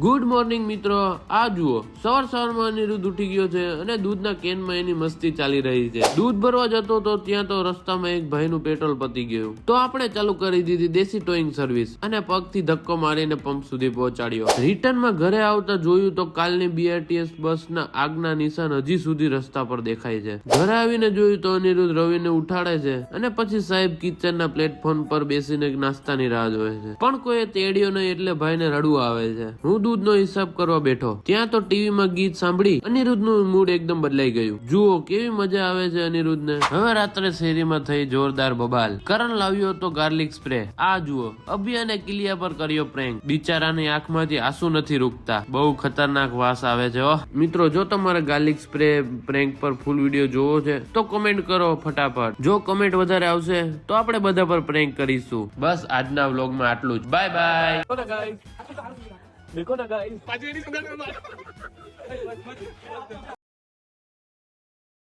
Good morning મિત્રો, આ જુઓ સવારમાં અનિરુદ્ધ ઉઠી ગયો છે અને દૂધના કેનમાં એની મસ્તી ચાલી રહી છે. દૂધ ભરવા જતો તો ત્યાં તો રસ્તામાં એક ભાઈનું પેટ્રોલ પતી ગયું તો આપણે ચાલુ કરી દીધી દેશી ટોઈંગ સર્વિસ અને પગથી ધક્કો મારીને પંપ સુધી પહોંચાડ્યો. રિટર્નમાં ઘરે આવતા જોયું તો કાલની BRTS બસના આગના નિશાન હજી સુધી રસ્તા પર દેખાય છે. ઘરે આવીને જોયું તો અનિરુદ્ધ રવિને ઉઠાડે છે અને પછી સાહેબ કિચનના પ્લેટફોર્મ પર બેસીને નાસ્તાની રાહ જોવે છે, પણ કોઈ તેડ્યો નહીં એટલે ભાઈને રડવું આવે છે. હું દૂધનો હિસાબ કરવા બેઠો ત્યાં તો ટીવીમાં ગીત સાંભળી અનિરુદ્ધનું મૂડ એકદમ બદલાઈ ગયું. જુઓ કેવી મજા આવે છે અનિરુદ્ધને. હવે રાત્રે શેરીમાં થઈ જોરદાર બબાલ. કરણ લાવ્યો હતો ગાર્લિક સ્પ્રે. આ જુઓ અભી અને કિલિયા પર કર્યો પ્રેન્ક. બિચારાની આંખમાંથી આંસુ નથી રૂકતા. બહુ ખતરનાક વાસ આવે છે. મિત્રો, જો તમારે ગાર્લિક સ્પ્રે પ્રેન્ક પર ફૂલ વિડીયો જોવો છે તો કમેન્ટ કરો ફટાફટ. જો કમેન્ટ વધારે આવશે તો આપણે બધા પર પ્રેન્ક કરીશું. બસ આજના વ્લોગમાં આટલું જ. Bye bye. देखो ना गाइस